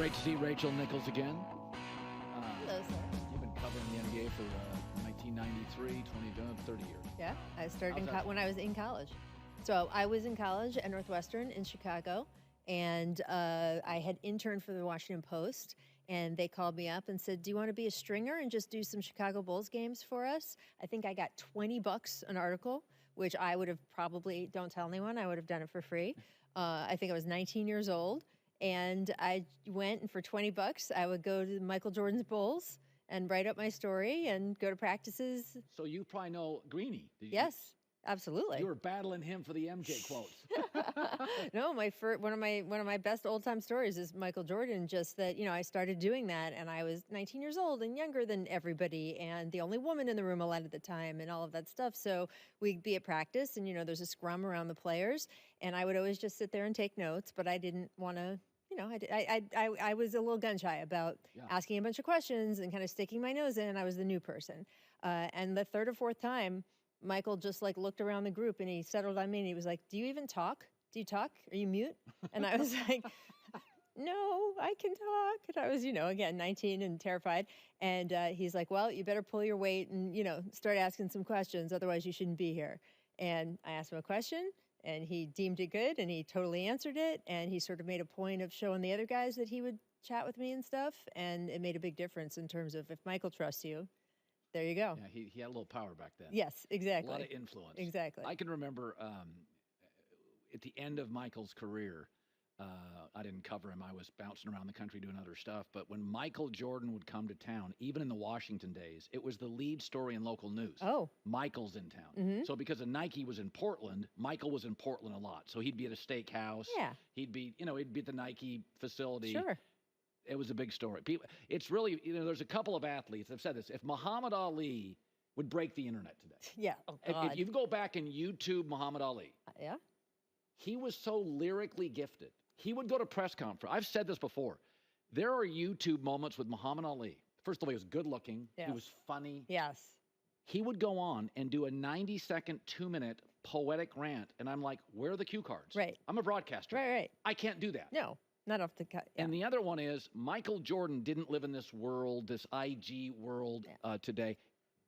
Great to see Rachel Nichols again. Hello, sir. You've been covering the NBA for 1993, 30 years. Yeah, I started when I was in college. So I was in college at Northwestern in Chicago, and I had interned for the Washington Post, and they called me up and said, do you want to be a stringer and just do some Chicago Bulls games for us? I think I got $20 an article, which I would have probably, don't tell anyone, I would have done it for free. I think I was 19 years old, and I went, and for $20, I would go to Michael Jordan's Bulls and write up my story and go to practices. So you probably know Greeny. Yes, absolutely. You were battling him for the MJ quotes. No, one of my best old time stories is Michael Jordan. Just that, I started doing that, and I was 19 years old and younger than everybody, and the only woman in the room a lot of the time, and all of that stuff. So we'd be at practice, and there's a scrum around the players, and I would always just sit there and take notes, but I didn't want to. I was a little gun shy about asking a bunch of questions and kind of sticking my nose in. I was the new person. And the third or fourth time, Michael just looked around the group and he settled on me and he was like, do you even talk? Do you talk? Are you mute? And I was like, no, I can talk. And I was, again, 19 and terrified. And he's like, well, you better pull your weight and, start asking some questions. Otherwise you shouldn't be here. And I asked him a question. And he deemed it good, and he totally answered it, and he sort of made a point of showing the other guys that he would chat with me and stuff, and it made a big difference in terms of if Michael trusts you, there you go. Yeah, he had a little power back then. Yes, exactly. A lot of influence. Exactly. I can remember at the end of Michael's career, I didn't cover him. I was bouncing around the country doing other stuff. But when Michael Jordan would come to town, even in the Washington days, it was the lead story in local news. Oh. Michael's in town. Mm-hmm. So because of Nike was in Portland, Michael was in Portland a lot. So he'd be at a steakhouse. Yeah. He'd be at the Nike facility. Sure. It was a big story. It's really, there's a couple of athletes, I've said this, if Muhammad Ali would break the internet today. Yeah. Oh, God. If you go back and YouTube Muhammad Ali. Yeah. He was so lyrically gifted. He would go to press conference. I've said this before. There are YouTube moments with Muhammad Ali. First of all, he was good looking. Yes. He was funny. Yes. He would go on and do a 90-second, 2-minute poetic rant. And I'm like, where are the cue cards? Right. I'm a broadcaster. Right. I can't do that. No, not off the cut. Yeah. And the other one is Michael Jordan didn't live in this world, this IG world today.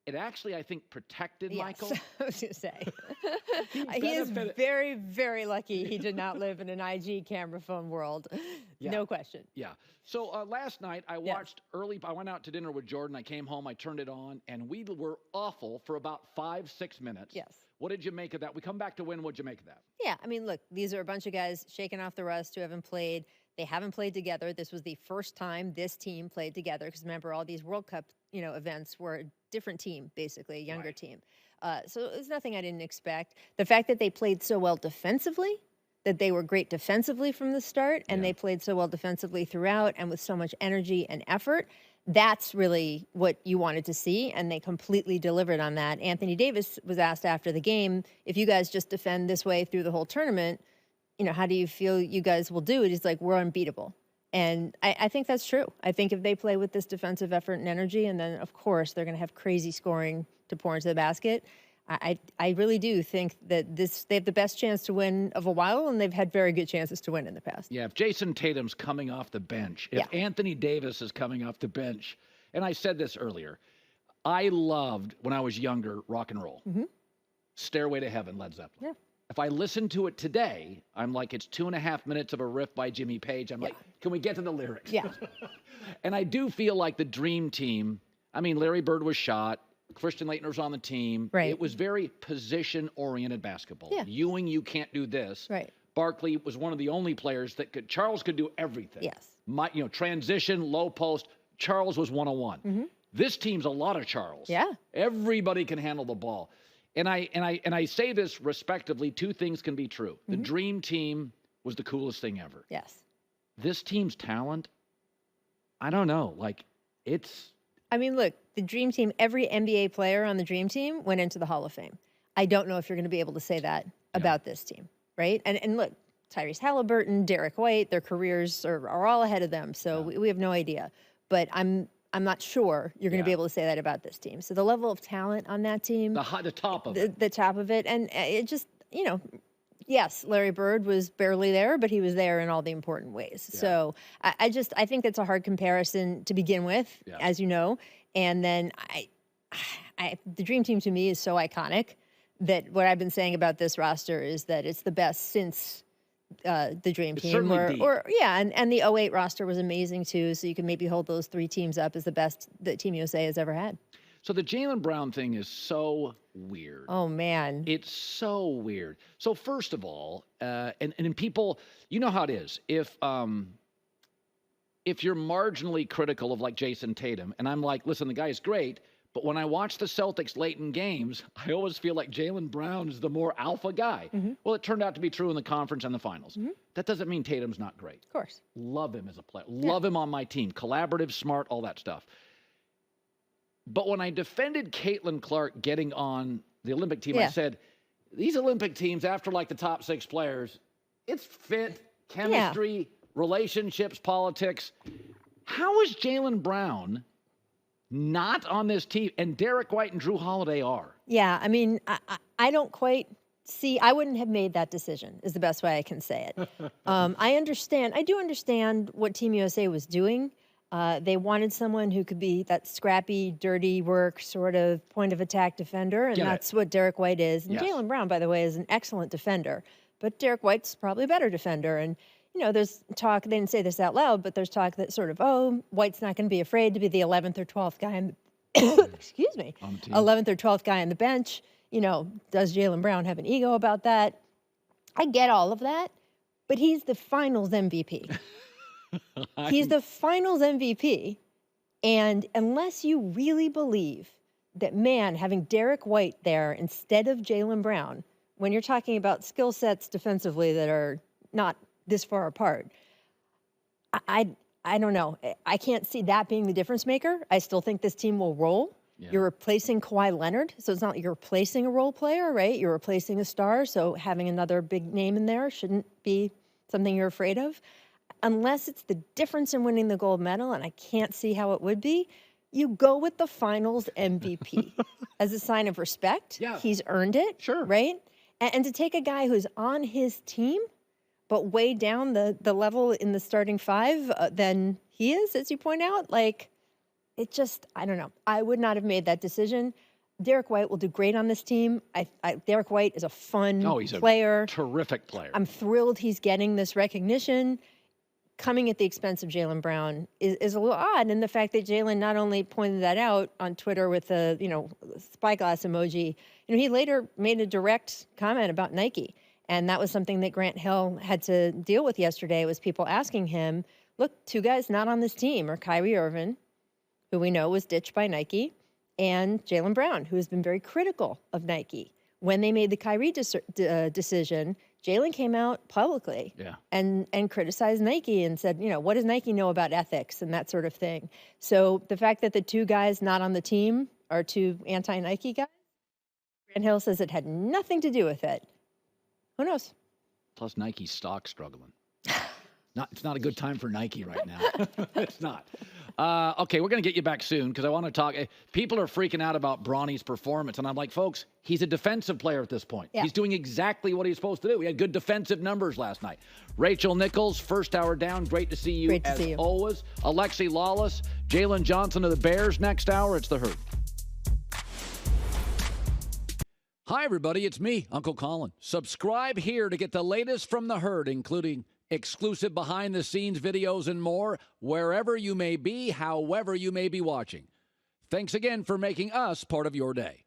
It actually, I think, protected Michael. I was going to say. He is very, very lucky he did not live in an IG camera phone world. Yeah. No question. Yeah. So last night I watched I went out to dinner with Jordan. I came home, I turned it on, and we were awful for about 5-6 minutes. Yes. What did you make of that? We come back to win. What'd you make of that? Yeah. I mean, look, these are a bunch of guys shaking off the rust who haven't played. They haven't played together. This was the first time this team played together because remember, all these World Cup, events were a different team, basically, a younger team. So it was nothing I didn't expect. The fact that they played so well defensively, that they were great defensively from the start, and they played so well defensively throughout and with so much energy and effort, that's really what you wanted to see, and they completely delivered on that. Anthony Davis was asked after the game, if you guys just defend this way through the whole tournament, how do you feel you guys will do it? He's like, we're unbeatable. And I think that's true. I think if they play with this defensive effort and energy, and then, of course, they're going to have crazy scoring to pour into the basket, I really do think that they have the best chance to win of a while, and they've had very good chances to win in the past. Yeah, if Jason Tatum's coming off the bench, if Anthony Davis is coming off the bench, and I said this earlier, I loved, when I was younger, rock and roll. Mm-hmm. Stairway to Heaven, Led Zeppelin. Yeah. If I listen to it today, I'm like, it's 2.5 minutes of a riff by Jimmy Page. I'm like, can we get to the lyrics? Yeah. And I do feel like the dream team, I mean, Larry Bird was shot. Christian Laettner was on the team. Right. It was very position-oriented basketball. Yeah. Ewing, you can't do this. Right. Barkley was one of the only players that could. Charles could do everything. Yes. Transition, low post. Charles was 101. Mm-hmm. This team's a lot of Charles. Yeah. Everybody can handle the ball. And I say this respectively, two things can be true. The dream team was the coolest thing ever. Yes. This team's talent, I don't know. I mean, look, the dream team, every NBA player on the dream team went into the Hall of Fame. I don't know if you're going to be able to say that about this team, right? And look, Tyrese Halliburton, Derrick White, their careers are all ahead of them. So we have no idea. But I'm not sure you're going to be able to say that about this team. So the level of talent on that team, the top of it. The top of it. And it just, Yes, Larry Bird was barely there, but he was there in all the important ways. Yeah. So I think that's a hard comparison to begin with, as you know. And then the Dream Team to me is so iconic that what I've been saying about this roster is that it's the best since the Dream Team. And the 08 roster was amazing too. So you can maybe hold those three teams up as the best that Team USA has ever had. So the Jaylen Brown thing is so weird. Oh, man. It's so weird. So first of all, and people, you know how it is. If you're marginally critical of like Jason Tatum, and I'm like, listen, the guy's great, but when I watch the Celtics late in games, I always feel like Jaylen Brown is the more alpha guy. Well, it turned out to be true in the conference and the finals. That doesn't mean Tatum's not great. Of course. Love him as a player. Love him on my team. Collaborative, smart, all that stuff. But when I defended Caitlin Clark getting on the Olympic team, I said, these Olympic teams, after like the top 6 players, it's fit, chemistry, relationships, politics. How is Jaylen Brown not on this team? And Derrick White and Drew Holiday are. Yeah, I mean, I don't quite see, I wouldn't have made that decision is the best way I can say it. I do understand what Team USA was doing. They wanted someone who could be that scrappy, dirty work sort of point of attack defender, and that's what Derrick White is. And Jaylen Brown, by the way, is an excellent defender, but Derrick White's probably a better defender. And, you know, there's talk, they didn't say this out loud, but there's talk that sort of, White's not going to be afraid to be the 11th or 12th guy on the, excuse me, 11th or 12th guy on the bench. You know, does Jaylen Brown have an ego about that? I get all of that, but he's the finals MVP. He's the finals MVP, and unless you really believe that, man, having Derrick White there instead of Jaylen Brown, when you're talking about skill sets defensively that are not this far apart, I don't know. I can't see that being the difference maker. I still think this team will roll. You're replacing Kawhi Leonard, so it's not like you're replacing a role player, right? You're replacing a star, so having another big name in there shouldn't be something you're afraid of. Unless it's the difference in winning the gold medal, and I can't see how it would be, you go with the finals MVP as a sign of respect. He's earned it, right? And to take a guy who's on his team, but way down the level in the starting 5 than he is, as you point out, like, it just, I don't know. I would not have made that decision. Derrick White will do great on this team. Derrick White is a fun player. A terrific player. I'm thrilled he's getting this recognition. Coming at the expense of Jaylen Brown is a little odd. And the fact that Jaylen not only pointed that out on Twitter with the, spyglass emoji, he later made a direct comment about Nike. And that was something that Grant Hill had to deal with yesterday, was people asking him, look, 2 guys not on this team are Kyrie Irving, who we know was ditched by Nike, and Jaylen Brown, who has been very critical of Nike. When they made the Kyrie decision, Jaylen came out publicly and criticized Nike and said, what does Nike know about ethics and that sort of thing? So the fact that the 2 guys not on the team are 2 anti-Nike guys, Grant Hill says it had nothing to do with it. Who knows? Plus Nike's stock struggling. It's not a good time for Nike right now. It's not. Okay, we're going to get you back soon because I want to talk. People are freaking out about Bronny's performance, and I'm like, folks, he's a defensive player at this point. He's doing exactly what he's supposed to do. He had good defensive numbers last night. Rachel Nichols, first hour down. Great to see you always. Alexi Lawless, Jalen Johnson of the Bears. Next hour, it's The Herd. Hi, everybody. It's me, Uncle Colin. Subscribe here to get the latest from The Herd, including exclusive behind-the-scenes videos and more, wherever you may be, however you may be watching. Thanks again for making us part of your day.